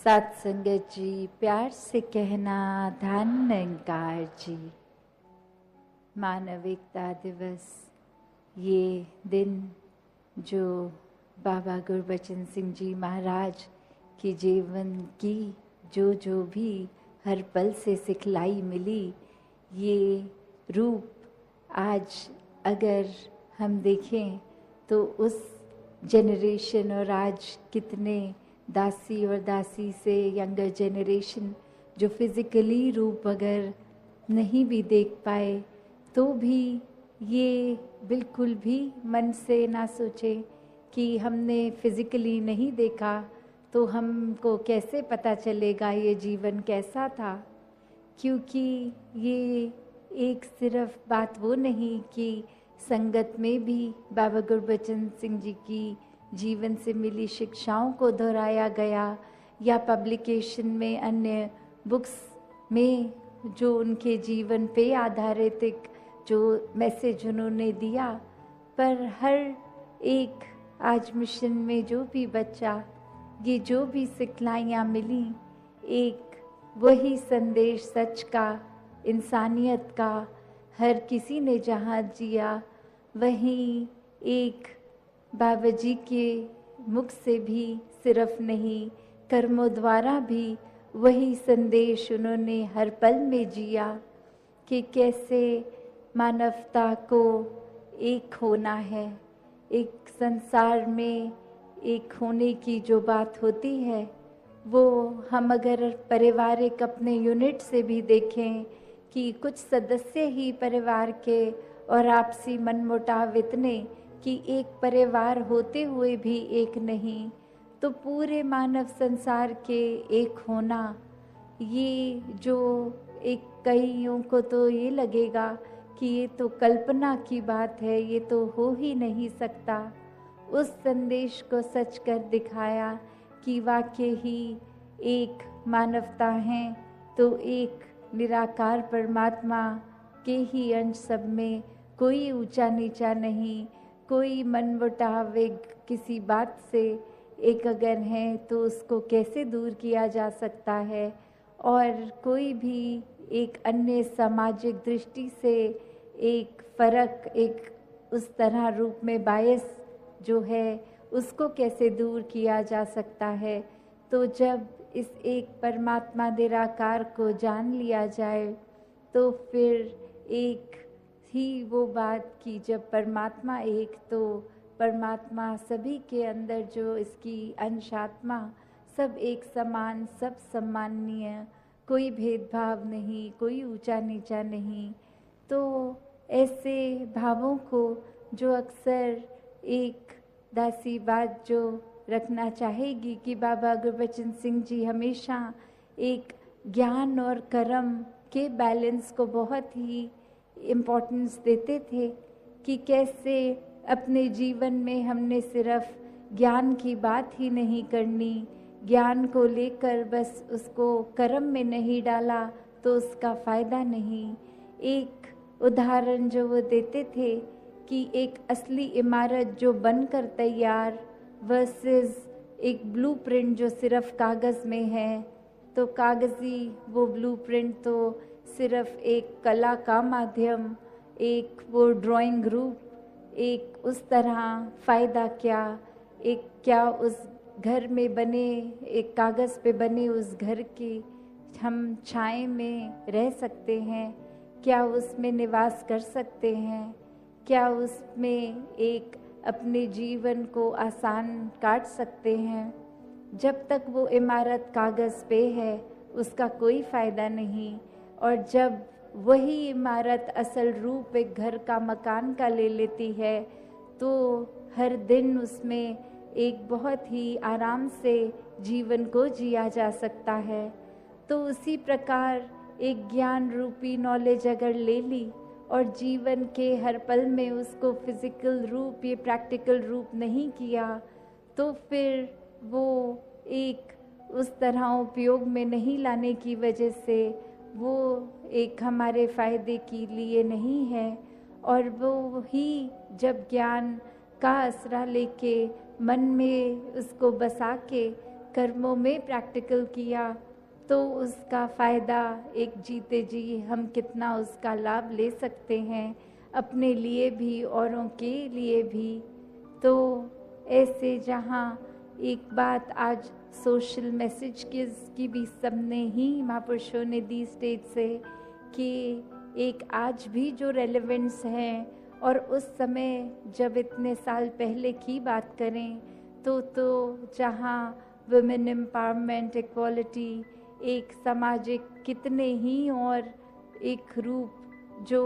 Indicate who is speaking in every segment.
Speaker 1: साथ संगत जी, प्यार से कहना धन निरंकार जी। मानव एकता दिवस, ये दिन जो बाबा गुरबचन सिंह जी महाराज की जीवन की जो भी हर पल से सिखलाई मिली, ये रूप आज अगर हम देखें तो उस जनरेशन और आज कितने दासी और दासी से यंगर जनरेशन जो फिज़िकली रूप अगर नहीं भी देख पाए तो भी ये बिल्कुल भी मन से ना सोचे कि हमने फिज़िकली नहीं देखा तो हमको कैसे पता चलेगा ये जीवन कैसा था। क्योंकि ये एक सिर्फ बात वो नहीं कि संगत में भी बाबा गुरबचन सिंह जी की जीवन से मिली शिक्षाओं को दोहराया गया या पब्लिकेशन में अन्य बुक्स में जो उनके जीवन पे आधारित एक जो मैसेज उन्होंने दिया, पर हर एक आज मिशन में जो भी बच्चा ये जो भी सिखलाइयाँ मिली, एक वही संदेश सच का, इंसानियत का, हर किसी ने जहाँ जिया वहीं एक बाबा जी के मुख से भी सिर्फ नहीं, कर्मों द्वारा भी वही संदेश उन्होंने हर पल में जिया कि कैसे मानवता को एक होना है। एक संसार में एक होने की जो बात होती है वो हम अगर पारिवारिक अपने यूनिट से भी देखें कि कुछ सदस्य ही परिवार के और आपसी मनमुटाव इतने कि एक परिवार होते हुए भी एक नहीं, तो पूरे मानव संसार के एक होना, ये जो एक कईयों को तो ये लगेगा कि ये तो कल्पना की बात है, ये तो हो ही नहीं सकता। उस संदेश को सच कर दिखाया कि वाकई ही एक मानवता है तो एक निराकार परमात्मा के ही अंश सब में, कोई ऊंचा नीचा नहीं, कोई मनमुटाव किसी बात से एक अगर है तो उसको कैसे दूर किया जा सकता है, और कोई भी एक अन्य सामाजिक दृष्टि से एक फ़र्क, एक उस तरह रूप में बायस जो है उसको कैसे दूर किया जा सकता है। तो जब इस एक परमात्मा निराकार को जान लिया जाए तो फिर एक ही वो बात कि जब परमात्मा एक, तो परमात्मा सभी के अंदर जो इसकी अंशात्मा सब एक समान, सब सम्माननीय, कोई भेदभाव नहीं, कोई ऊंचा नीचा नहीं। तो ऐसे भावों को जो अक्सर एक दासी बात जो रखना चाहेगी कि बाबा गुरबचन सिंह जी हमेशा एक ज्ञान और कर्म के बैलेंस को बहुत ही इम्पोर्टेंस देते थे कि कैसे अपने जीवन में हमने सिर्फ ज्ञान की बात ही नहीं करनी, ज्ञान को लेकर बस उसको कर्म में नहीं डाला तो उसका फ़ायदा नहीं। एक उदाहरण जो वो देते थे कि एक असली इमारत जो बनकर तैयार वर्सेस एक ब्लूप्रिंट जो सिर्फ कागज़ में है, तो कागज़ी वो ब्लूप्रिंट तो सिर्फ एक कला का माध्यम, एक वो ड्राइंग रूप, एक उस तरह फ़ायदा क्या, एक क्या उस घर में बने, एक कागज़ पे बने उस घर की हम छाए में रह सकते हैं, क्या उसमें निवास कर सकते हैं, क्या उसमें एक अपने जीवन को आसान काट सकते हैं। जब तक वो इमारत कागज़ पे है उसका कोई फ़ायदा नहीं, और जब वही इमारत असल रूप एक घर का, मकान का ले लेती है तो हर दिन उसमें एक बहुत ही आराम से जीवन को जिया जा सकता है। तो उसी प्रकार एक ज्ञान रूपी नॉलेज अगर ले ली और जीवन के हर पल में उसको फिज़िकल रूप, ये प्रैक्टिकल रूप नहीं किया, तो फिर वो एक उस तरह उपयोग में नहीं लाने की वजह से वो एक हमारे फ़ायदे के लिए नहीं है। और वो ही जब ज्ञान का आसरा लेके मन में उसको बसा के कर्मों में प्रैक्टिकल किया तो उसका फ़ायदा एक जीते जी हम कितना उसका लाभ ले सकते हैं, अपने लिए भी औरों के लिए भी। तो ऐसे जहाँ एक बात आज सोशल मैसेज की भी सबने ही महापुरुषों ने दी स्टेज से कि एक आज भी जो रेलेवेंस है, और उस समय जब इतने साल पहले की बात करें तो जहाँ वुमेन एम्पावरमेंट, इक्वालिटी, एक सामाजिक कितने ही और एक रूप जो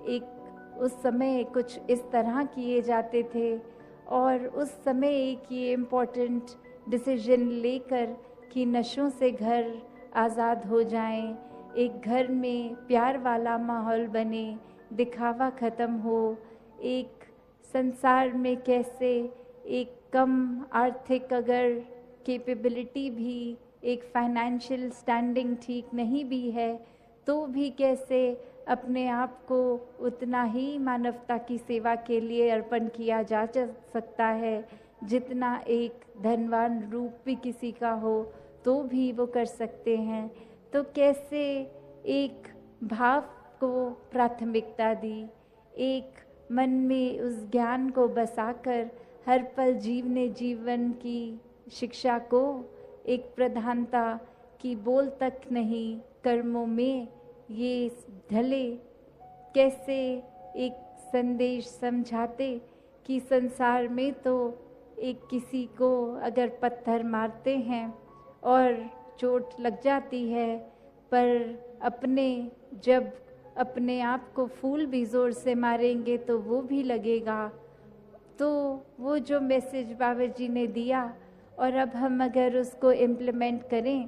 Speaker 1: एक उस समय कुछ इस तरह किए जाते थे, और उस समय एक ये इम्पोर्टेंट डिसीजन लेकर कि नशों से घर आज़ाद हो जाएं, एक घर में प्यार वाला माहौल बने, दिखावा ख़त्म हो, एक संसार में कैसे एक कम आर्थिक अगर कैपेबिलिटी भी, एक फाइनेंशियल स्टैंडिंग ठीक नहीं भी है तो भी कैसे अपने आप को उतना ही मानवता की सेवा के लिए अर्पण किया जा सकता है जितना एक धनवान रूप भी किसी का हो तो भी वो कर सकते हैं। तो कैसे एक भाव को प्राथमिकता दी, एक मन में उस ज्ञान को बसाकर हर पल जीवने जीवन की शिक्षा को एक प्रधानता की बोल तक नहीं, कर्मों में ये ढले, कैसे एक संदेश समझाते कि संसार में तो एक किसी को अगर पत्थर मारते हैं और चोट लग जाती है, पर अपने जब अपने आप को फूल भी ज़ोर से मारेंगे तो वो भी लगेगा। तो वो जो मैसेज बाबा जी ने दिया, और अब हम अगर उसको इम्प्लीमेंट करें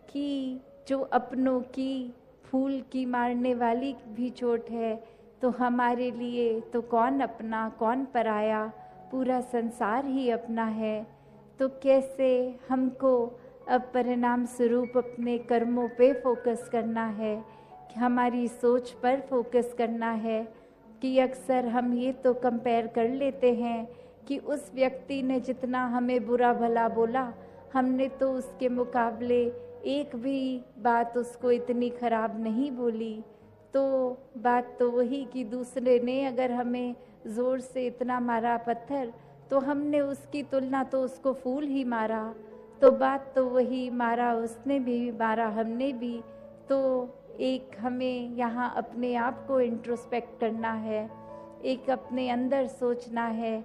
Speaker 1: कि जो अपनों की फूल की मारने वाली भी चोट है तो हमारे लिए तो कौन अपना कौन पराया, पूरा संसार ही अपना है। तो कैसे हमको अब परिणाम स्वरूप अपने कर्मों पे फोकस करना है, कि हमारी सोच पर फोकस करना है। कि अक्सर हम ये तो कंपेयर कर लेते हैं कि उस व्यक्ति ने जितना हमें बुरा भला बोला, हमने तो उसके मुकाबले एक भी बात उसको इतनी खराब नहीं बोली। तो बात तो वही कि दूसरे ने अगर हमें ज़ोर से इतना मारा पत्थर तो हमने उसकी तुलना तो उसको फूल ही मारा। तो बात तो वही, मारा उसने भी, मारा हमने भी। तो एक हमें यहाँ अपने आप को इंट्रोस्पेक्ट करना है, एक अपने अंदर सोचना है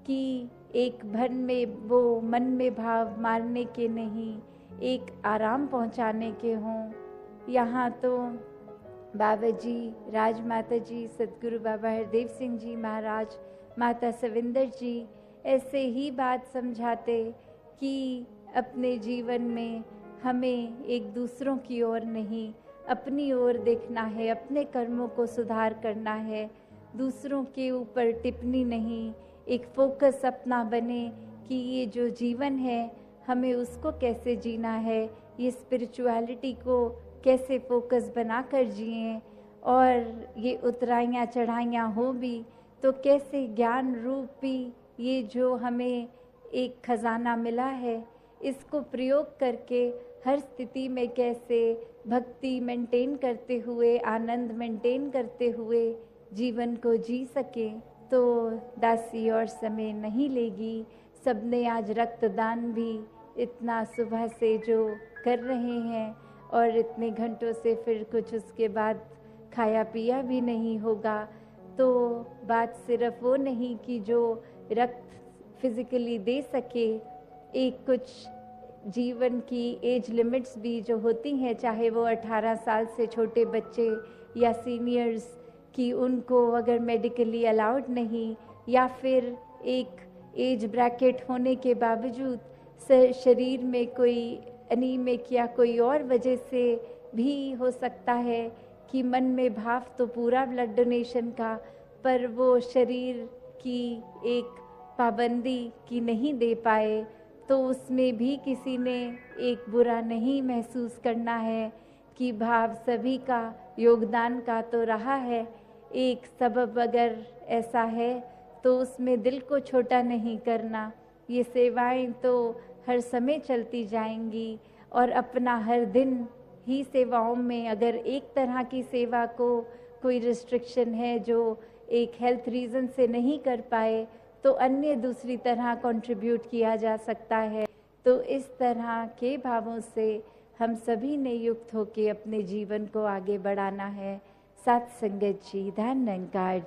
Speaker 1: कि एक भन में वो मन में भाव मारने के नहीं, एक आराम पहुँचाने के हों। यहाँ तो बाबा जी, राजमाता जी, सदगुरु बाबा हरदेव सिंह जी महाराज, माता सविंदर जी ऐसे ही बात समझाते कि अपने जीवन में हमें एक दूसरों की ओर नहीं, अपनी ओर देखना है, अपने कर्मों को सुधार करना है, दूसरों के ऊपर टिप्पणी नहीं, एक फोकस अपना बने कि ये जो जीवन है हमें उसको कैसे जीना है, ये स्पिरिचुअलिटी को कैसे फोकस बनाकर जिएं, और ये उतराइयाँ चढ़ाइयाँ हो भी तो कैसे ज्ञान रूपी ये जो हमें एक खजाना मिला है इसको प्रयोग करके हर स्थिति में कैसे भक्ति मेंटेन करते हुए, आनंद मेंटेन करते हुए जीवन को जी सके। तो दासी और समय नहीं लेगी, सबने आज रक्तदान भी इतना सुबह से जो कर रहे हैं और इतने घंटों से फिर कुछ उसके बाद खाया पिया भी नहीं होगा। तो बात सिर्फ वो नहीं कि जो रक्त फिजिकली दे सके, एक कुछ जीवन की एज लिमिट्स भी जो होती हैं, चाहे वो 18 साल से छोटे बच्चे या सीनियर्स की, उनको अगर मेडिकली अलाउड नहीं, या फिर एक एज ब्रैकेट होने के बावजूद शरीर में कोई एनीमिक या कोई और वजह से भी हो सकता है कि मन में भाव तो पूरा ब्लड डोनेशन का, पर वो शरीर की एक पाबंदी की नहीं दे पाए, तो उसमें भी किसी ने एक बुरा नहीं महसूस करना है कि भाव सभी का योगदान का तो रहा है। एक सबब अगर ऐसा है तो उसमें दिल को छोटा नहीं करना। ये सेवाएं तो हर समय चलती जाएंगी और अपना हर दिन ही सेवाओं में, अगर एक तरह की सेवा को कोई रिस्ट्रिक्शन है जो एक हेल्थ रीज़न से नहीं कर पाए, तो अन्य दूसरी तरह कंट्रीब्यूट किया जा सकता है। तो इस तरह के भावों से हम सभी ने युक्त होकर अपने जीवन को आगे बढ़ाना है। सत्संगत जी, धन निरंकार।